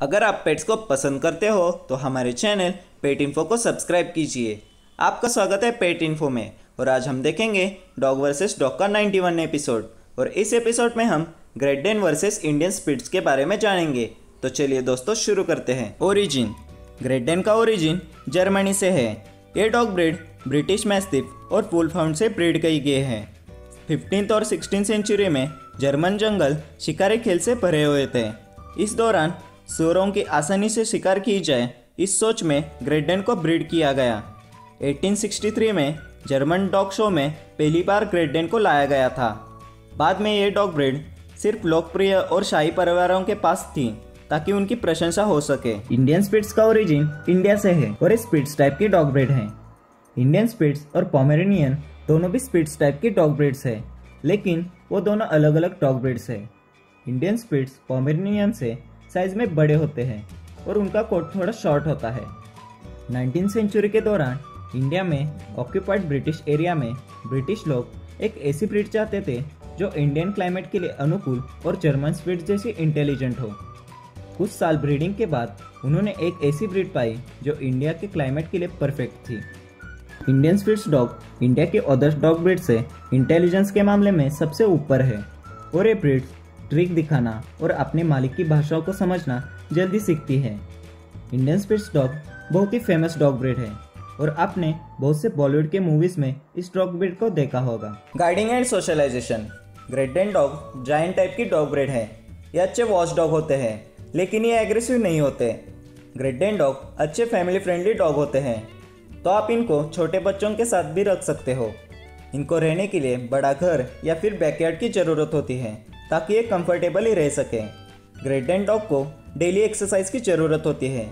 अगर आप पेट्स को पसंद करते हो तो हमारे चैनल पेट इन्फो को सब्सक्राइब कीजिए। आपका स्वागत है पेट इन्फो में। और आज हम देखेंगे डॉग वर्सेस डॉग का 91 एपिसोड। और इस एपिसोड में हम Great Dane versus Indian Spitz के बारे में जानेंगे। तो चलिए दोस्तों शुरू करते हैं। ओरिजिन। ग्रेट डेन का ओरिजिन जर्मनी से है। ये डॉग ब्रीड ब्रिटिश मैस्टिफ और वुल्फहाउंड से ब्रीड की गई है। 15th और 16th सेंचुरी में जर्मन जंगल शिकारी खेल से भरे हुए थे। इस दौरान सूअरों की आसानी से शिकार की जाए, इस सोच में ग्रेट डेन को ब्रीड किया गया। 1863 में जर्मन डॉग शो में पहली बार ग्रेट डेन को लाया गया था। बाद में ये डॉग ब्रीड सिर्फ लोकप्रिय और शाही परिवारों के पास थी ताकि उनकी प्रशंसा हो सके। इंडियन स्पिट्स का ओरिजिन इंडिया से है और स्पिट्स टाइप की डॉग ब्रीड है। इंडियन स्पिट्स और पोमेरेनियन दोनों भी स्पिट्स टाइप की डॉग ब्रीड्स है, लेकिन वो दोनों अलग अलग डॉग ब्रीड्स है। इंडियन स्पिट्स पोमेरेनियन से साइज में बड़े होते हैं और उनका कोट थोड़ा शॉर्ट होता है। 19th सेंचुरी के दौरान इंडिया में ऑक्यूपाइड ब्रिटिश एरिया में ब्रिटिश लोग एक ऐसी ब्रीड चाहते थे जो इंडियन क्लाइमेट के लिए अनुकूल और जर्मन स्पिट्स जैसी इंटेलिजेंट हो। कुछ साल ब्रीडिंग के बाद उन्होंने एक ऐसी ब्रीड पाई जो इंडिया के क्लाइमेट के लिए परफेक्ट थी। इंडियन स्पिट्स डॉग इंडिया के अदर डॉग ब्रीड से इंटेलिजेंस के मामले में सबसे ऊपर है और ये ब्रीड ट्रिक दिखाना और अपने मालिक की भाषाओं को समझना जल्दी सीखती है। इंडियन स्पिट्स डॉग बहुत ही फेमस डॉग ब्रीड है और आपने बहुत से बॉलीवुड के मूवीज में इस डॉग ब्रीड को देखा होगा। Guiding and socialization. Great Dane dog giant type की डॉग ब्रीड है। ये अच्छे वॉच डॉग होते हैं, लेकिन ये एग्रेसिव नहीं होते। ग्रेट डेन डॉग अच्छे फैमिली फ्रेंडली डॉग होते हैं, तो आप इनको छोटे बच्चों के साथ भी रख सकते हो। इनको रहने के लिए बड़ा घर या फिर बैकयार्ड की ज़रूरत होती है ताकि ये कंफर्टेबली रह सके। ग्रेट डेन डॉग को डेली एक्सरसाइज की ज़रूरत होती है,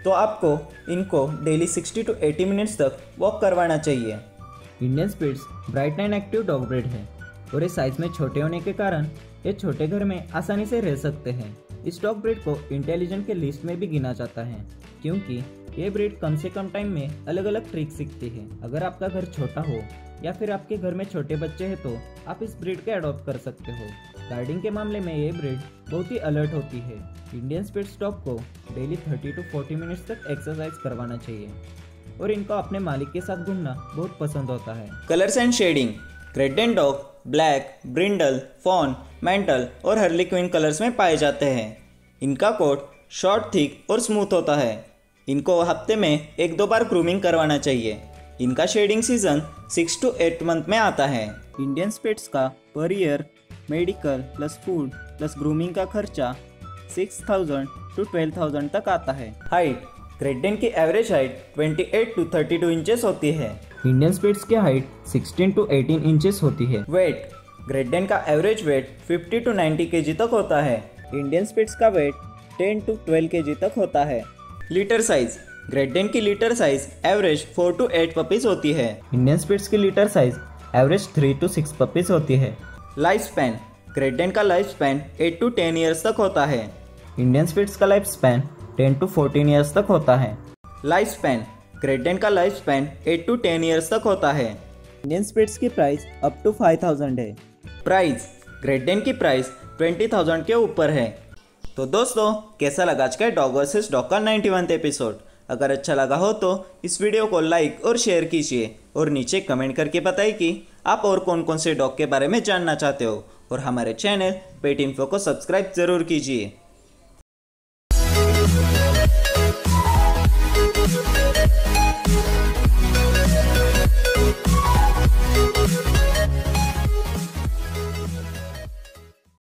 तो आपको इनको डेली 60 to 80 मिनट्स तक वॉक करवाना चाहिए। Indian Spitz bright and active dog breed है और ये साइज में छोटे होने के कारण ये छोटे घर में आसानी से रह सकते हैं। इस डॉग ब्रीड को इंटेलिजेंट के लिस्ट में भी गिना जाता है, क्योंकि ये ब्रीड कम से कम टाइम में अलग अलग ट्रिक सीखती है। अगर आपका घर छोटा हो या फिर आपके घर में छोटे बच्चे हैं तो आप इस ब्रीड को अडॉप्ट कर सकते हो। गार्डिंग के मामले में ये ब्रीड बहुत ही अलर्ट होती है। इंडियन स्पिट्स डॉग को डेली 30 to 40 मिनट्स तक एक्सरसाइज करवाना चाहिए और इनको अपने मालिक के साथ घूमना बहुत पसंद होता है। Colours and shading. Great Dane dog black, brindle, fawn, mantle और हर्ली क्वीन कलर्स में पाए जाते हैं। इनका कोट शॉर्ट, थिक और स्मूथ होता है। इनको हफ्ते में 1-2 बार ग्रूमिंग करवाना चाहिए। इनका शेडिंग सीजन 6 to 8 मंथ में आता है। इंडियन स्पिट्स का per year medical plus food plus grooming का खर्चा 6,000 to 12,000 तक आता है। हाइट। ग्रेट डेन की एवरेज हाइट 28 to 32 इंचेस होती है। इंडियन स्पिट्स की हाइट 16 to 18 इंचेस होती है। वेट। ग्रेट डेन का एवरेज वेट 50 to 90 kg तक होता है। इंडियन स्पिट्स का वेट 10 to 12 kg तक होता है। Litre size. ग्रेट डेन की litre size average 4 to 8 puppies होती है। इंडियन स्पिट्स की litre size average 3 to 6 puppies होती है। Life span. ग्रेट डेन का लाइफ स्पैन 8 to 10 ईयर्स तक होता है। इंडियन स्पिट्स का लाइफ स्पैन 10 to 14 ईयर्स तक होता है। Life span. ग्रेट डेन का लाइफ स्पैन 8 to 10 ईयर्स तक होता है। इंडियन स्पिट्स की प्राइस अप टू 5,000 है। प्राइस। ग्रेट डेन की प्राइस 20,000 के ऊपर है। तो दोस्तों, कैसा लगा आज का डॉग वर्सेस डॉग का 91वां एपिसोड? अगर अच्छा लगा हो तो इस वीडियो को लाइक और शेयर कीजिए और नीचे कमेंट करके बताइए कि आप और कौन कौन से डॉग के बारे में जानना चाहते हो। और हमारे चैनल पेट इन्फो को सब्सक्राइब जरूर कीजिए।